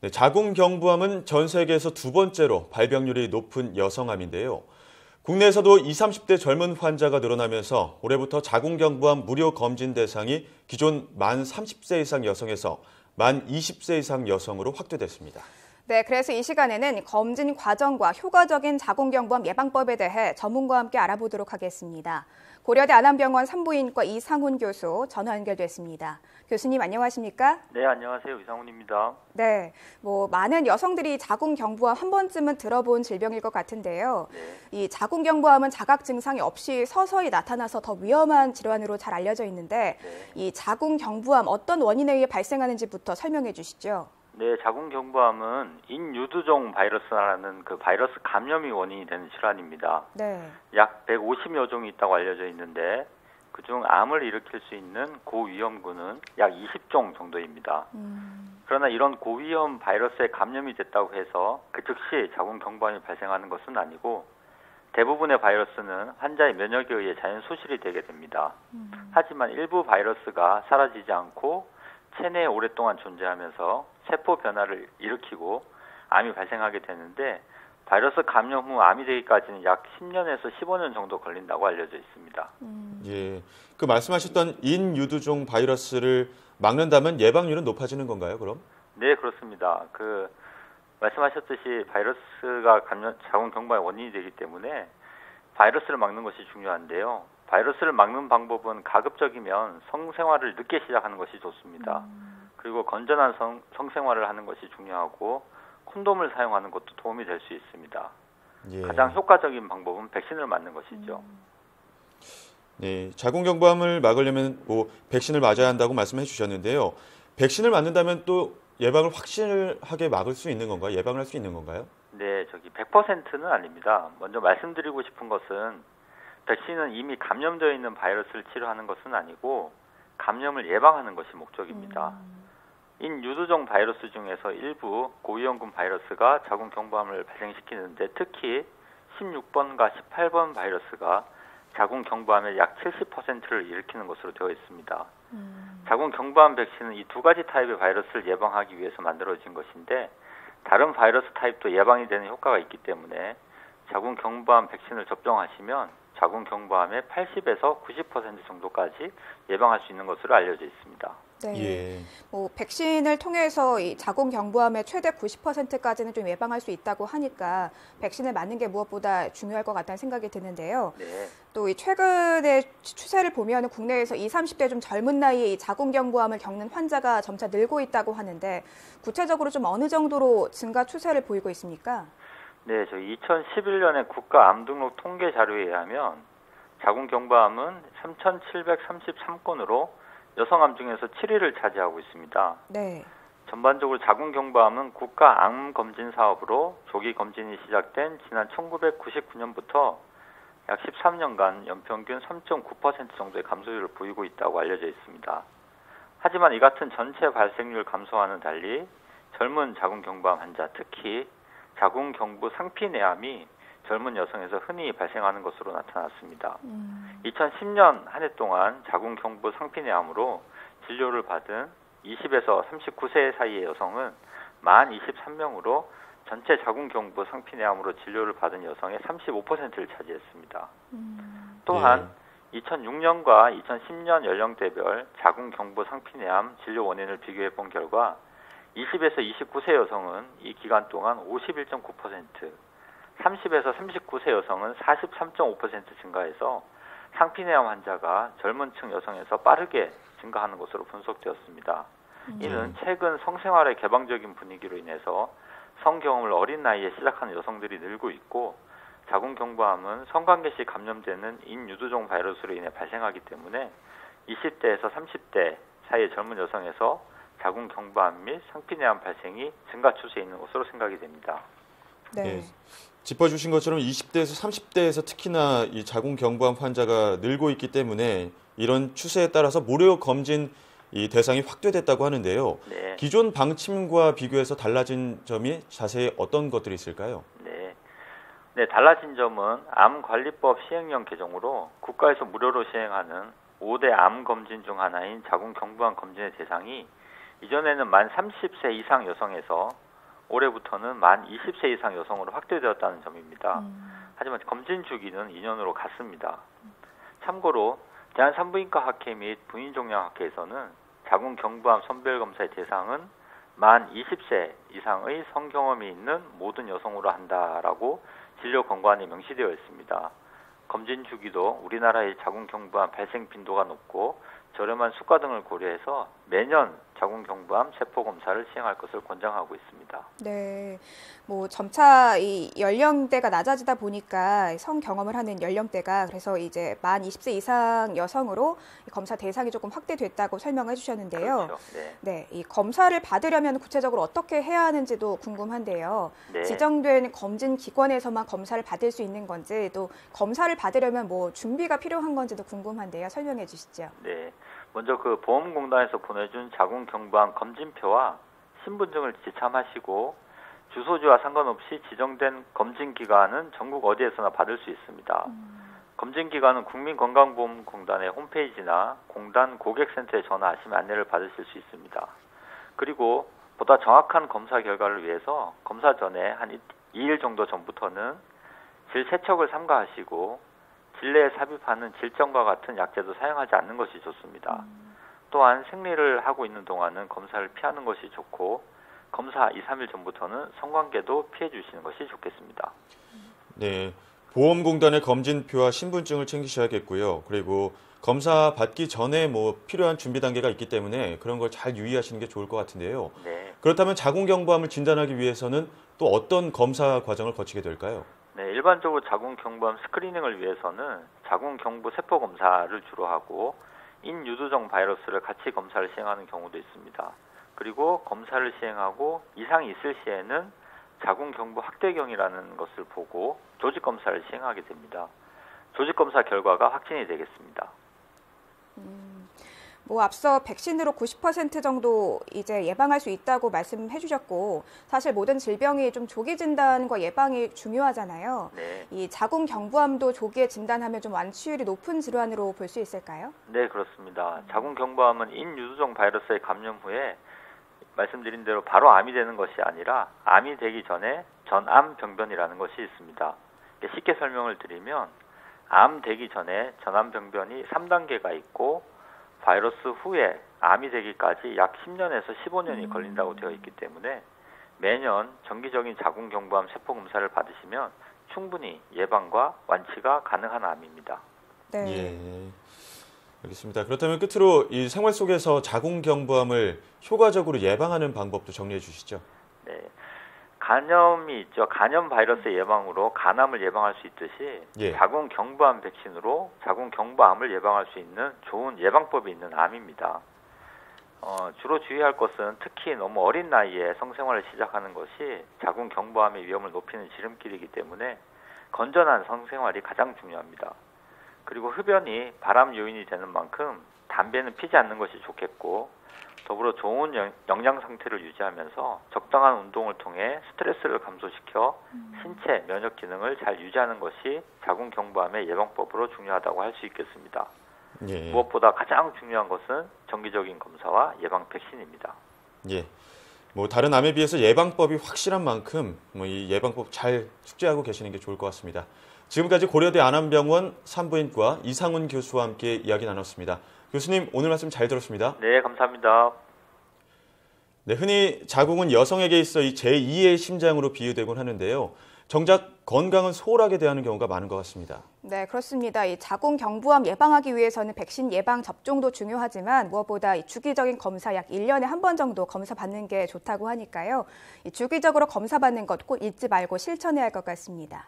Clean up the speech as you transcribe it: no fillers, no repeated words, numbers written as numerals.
네, 자궁경부암은 전 세계에서 두 번째로 발병률이 높은 여성암인데요. 국내에서도 20, 30대 젊은 환자가 늘어나면서 올해부터 자궁경부암 무료 검진 대상이 기존 만 30세 이상 여성에서 만 20세 이상 여성으로 확대됐습니다. 네, 그래서 이 시간에는 검진 과정과 효과적인 자궁경부암 예방법에 대해 전문가와 함께 알아보도록 하겠습니다. 고려대 안암병원 산부인과 이상훈 교수 전화 연결됐습니다. 교수님 안녕하십니까? 네, 안녕하세요. 이상훈입니다. 네, 많은 여성들이 자궁경부암 한 번쯤은 들어본 질병일 것 같은데요. 네. 이 자궁경부암은 자각 증상이 없이 서서히 나타나서 더 위험한 질환으로 잘 알려져 있는데 네. 이 자궁경부암 어떤 원인에 의해 발생하는지부터 설명해 주시죠. 네, 자궁경부암은 인유두종 바이러스라는 그 바이러스 감염이 원인이 되는 질환입니다. 네. 약 150여 종이 있다고 알려져 있는데 그중 암을 일으킬 수 있는 고위험군은 약 20종 정도입니다. 그러나 이런 고위험 바이러스에 감염이 됐다고 해서 그 즉시 자궁경부암이 발생하는 것은 아니고 대부분의 바이러스는 환자의 면역에 의해 자연 소실이 되게 됩니다. 하지만 일부 바이러스가 사라지지 않고 체내에 오랫동안 존재하면서 세포 변화를 일으키고 암이 발생하게 되는데 바이러스 감염 후 암이 되기까지는 약 10년에서 15년 정도 걸린다고 알려져 있습니다. 예, 그 말씀하셨던 인유두종 바이러스를 막는다면 예방률은 높아지는 건가요, 그럼? 네, 그렇습니다. 말씀하셨듯이 바이러스가 자궁경부암의 원인이 되기 때문에 바이러스를 막는 것이 중요한데요. 바이러스를 막는 방법은 가급적이면 성생활을 늦게 시작하는 것이 좋습니다. 그리고 건전한 성생활을 하는 것이 중요하고 콘돔을 사용하는 것도 도움이 될 수 있습니다. 예. 가장 효과적인 방법은 백신을 맞는 것이죠. 네, 자궁경부암을 막으려면 백신을 맞아야 한다고 말씀해 주셨는데요. 백신을 맞는다면 또 예방을 확실하게 막을 수 있는 건가요? 예방을 할 수 있는 건가요? 네, 100%는 아닙니다. 먼저 말씀드리고 싶은 것은 백신은 이미 감염되어 있는 바이러스를 치료하는 것은 아니고 감염을 예방하는 것이 목적입니다. 인유두종 바이러스 중에서 일부 고위험군 바이러스가 자궁경부암을 발생시키는데 특히 16번과 18번 바이러스가 자궁경부암의 약 70%를 일으키는 것으로 되어 있습니다. 자궁경부암 백신은 이 두 가지 타입의 바이러스를 예방하기 위해서 만들어진 것인데 다른 바이러스 타입도 예방이 되는 효과가 있기 때문에 자궁경부암 백신을 접종하시면 자궁경부암의 80에서 90% 정도까지 예방할 수 있는 것으로 알려져 있습니다. 네. 예. 백신을 통해서 이 자궁경부암의 최대 90%까지는 좀 예방할 수 있다고 하니까 백신을 맞는 게 무엇보다 중요할 것 같다는 생각이 드는데요. 네. 또 이 최근의 추세를 보면 국내에서 20, 30대 좀 젊은 나이에 이 자궁경부암을 겪는 환자가 점차 늘고 있다고 하는데 구체적으로 좀 어느 정도로 증가 추세를 보이고 있습니까? 네, 저희 2011년에 국가암등록 통계 자료에 의하면 자궁경부암은 3,733건으로 여성암 중에서 7위를 차지하고 있습니다. 네. 전반적으로 자궁경부암은 국가암검진 사업으로 조기 검진이 시작된 지난 1999년부터 약 13년간 연평균 3.9% 정도의 감소율을 보이고 있다고 알려져 있습니다. 하지만 이 같은 전체 발생률 감소와는 달리 젊은 자궁경부암 환자, 특히 자궁경부 상피내암이 젊은 여성에서 흔히 발생하는 것으로 나타났습니다. 2010년 한 해 동안 자궁경부 상피내암으로 진료를 받은 20에서 39세 사이의 여성은 만 23명으로 전체 자궁경부 상피내암으로 진료를 받은 여성의 35%를 차지했습니다. 또한 2006년과 2010년 연령대별 자궁경부 상피내암 진료 원인을 비교해 본 결과 20에서 29세 여성은 이 기간 동안 51.9%, 30에서 39세 여성은 43.5% 증가해서 상피내암 환자가 젊은 층 여성에서 빠르게 증가하는 것으로 분석되었습니다. 이는 최근 성생활의 개방적인 분위기로 인해서 성경험을 어린 나이에 시작하는 여성들이 늘고 있고 자궁경부암은 성관계 시 감염되는 인유두종 바이러스로 인해 발생하기 때문에 20대에서 30대 사이의 젊은 여성에서 자궁경부암 및 상피내암 발생이 증가 추세에 있는 것으로 생각이 됩니다. 네. 네. 짚어주신 것처럼 20대에서 30대에서 특히나 이 자궁경부암 환자가 늘고 있기 때문에 이런 추세에 따라서 무료 검진 이 대상이 확대됐다고 하는데요. 네. 기존 방침과 비교해서 달라진 점이 자세히 어떤 것들이 있을까요? 네, 달라진 점은 암관리법 시행령 개정으로 국가에서 무료로 시행하는 5대 암검진 중 하나인 자궁경부암 검진의 대상이 이전에는 만 30세 이상 여성에서 올해부터는 만 20세 이상 여성으로 확대되었다는 점입니다. 하지만 검진 주기는 2년으로 같습니다. 참고로 대한산부인과학회 및 부인종양학회에서는 자궁경부암 선별검사의 대상은 만 20세 이상의 성경험이 있는 모든 여성으로 한다라고 진료 권고안에 명시되어 있습니다. 검진 주기도 우리나라의 자궁경부암 발생 빈도가 높고 저렴한 수가 등을 고려해서 매년 자궁경부암 세포 검사를 시행할 것을 권장하고 있습니다. 네, 뭐 점차 이 연령대가 낮아지다 보니까 성 경험을 하는 연령대가 그래서 이제 만 20세 이상 여성으로 검사 대상이 조금 확대됐다고 설명해 주셨는데요. 그렇죠. 네. 네, 이 검사를 받으려면 구체적으로 어떻게 해야 하는지도 궁금한데요. 네. 지정된 검진 기관에서만 검사를 받을 수 있는 건지 또 검사를 받으려면 뭐 준비가 필요한 건지도 궁금한데요. 설명해 주시죠. 네. 먼저 그 보험공단에서 보내준 자궁경부암 검진표와 신분증을 지참하시고 주소지와 상관없이 지정된 검진기관은 전국 어디에서나 받을 수 있습니다. 검진기관은 국민건강보험공단의 홈페이지나 공단 고객센터에 전화하시면 안내를 받으실 수 있습니다. 그리고 보다 정확한 검사 결과를 위해서 검사 전에 한 2일 정도 전부터는 질 세척을 삼가하시고 질내에 삽입하는 질정과 같은 약제도 사용하지 않는 것이 좋습니다. 또한 생리를 하고 있는 동안은 검사를 피하는 것이 좋고 검사 2, 3일 전부터는 성관계도 피해 주시는 것이 좋겠습니다. 네, 보험공단의 검진표와 신분증을 챙기셔야겠고요. 그리고 검사 받기 전에 뭐 필요한 준비 단계가 있기 때문에 그런 걸 잘 유의하시는 게 좋을 것 같은데요. 네. 그렇다면 자궁경부암을 진단하기 위해서는 또 어떤 검사 과정을 거치게 될까요? 네, 일반적으로 자궁경부암 스크리닝을 위해서는 자궁경부 세포 검사를 주로 하고 인유두종 바이러스를 같이 검사를 시행하는 경우도 있습니다. 그리고 검사를 시행하고 이상이 있을 시에는 자궁경부 확대경이라는 것을 보고 조직검사를 시행하게 됩니다. 조직검사 결과가 확진이 되겠습니다. 뭐 앞서 백신으로 90% 정도 이제 예방할 수 있다고 말씀해 주셨고 사실 모든 질병이 좀 조기 진단과 예방이 중요하잖아요. 네. 이 자궁경부암도 조기에 진단하면 좀 완치율이 높은 질환으로 볼 수 있을까요? 네, 그렇습니다. 자궁경부암은 인유두종 바이러스에 감염 후에 말씀드린 대로 바로 암이 되는 것이 아니라 암이 되기 전에 전암병변이라는 것이 있습니다. 쉽게 설명을 드리면 암 되기 전에 전암병변이 3단계가 있고 바이러스 후에 암이 되기까지 약 10년에서 15년이 걸린다고 되어 있기 때문에 매년 정기적인 자궁경부암 세포 검사를 받으시면 충분히 예방과 완치가 가능한 암입니다. 네. 예, 알겠습니다. 그렇다면 끝으로 이 생활 속에서 자궁경부암을 효과적으로 예방하는 방법도 정리해 주시죠. 네. 간염이 있죠. 간염 바이러스 예방으로 간암을 예방할 수 있듯이 예. 자궁경부암 백신으로 자궁경부암을 예방할 수 있는 좋은 예방법이 있는 암입니다. 주로 주의할 것은 특히 너무 어린 나이에 성생활을 시작하는 것이 자궁경부암의 위험을 높이는 지름길이기 때문에 건전한 성생활이 가장 중요합니다. 그리고 흡연이 발암 요인이 되는 만큼 담배는 피지 않는 것이 좋겠고 더불어 좋은 영양 상태를 유지하면서 적당한 운동을 통해 스트레스를 감소시켜 신체 면역 기능을 잘 유지하는 것이 자궁경부암의 예방법으로 중요하다고 할 수 있겠습니다. 예. 무엇보다 가장 중요한 것은 정기적인 검사와 예방 백신입니다. 예. 뭐 다른 암에 비해서 예방법이 확실한 만큼 뭐 이 예방법 잘 숙지하고 계시는 게 좋을 것 같습니다. 지금까지 고려대 안암병원 산부인과 이상훈 교수와 함께 이야기 나눴습니다. 교수님, 오늘 말씀 잘 들었습니다. 네, 감사합니다. 네, 흔히 자궁은 여성에게 있어 이 제2의 심장으로 비유되곤 하는데요. 정작 건강은 소홀하게 대하는 경우가 많은 것 같습니다. 네, 그렇습니다. 이 자궁경부암 예방하기 위해서는 백신 예방 접종도 중요하지만 무엇보다 이 주기적인 검사 약 1년에 한 번 정도 검사 받는 게 좋다고 하니까요. 이 주기적으로 검사 받는 것 꼭 잊지 말고 실천해야 할 것 같습니다.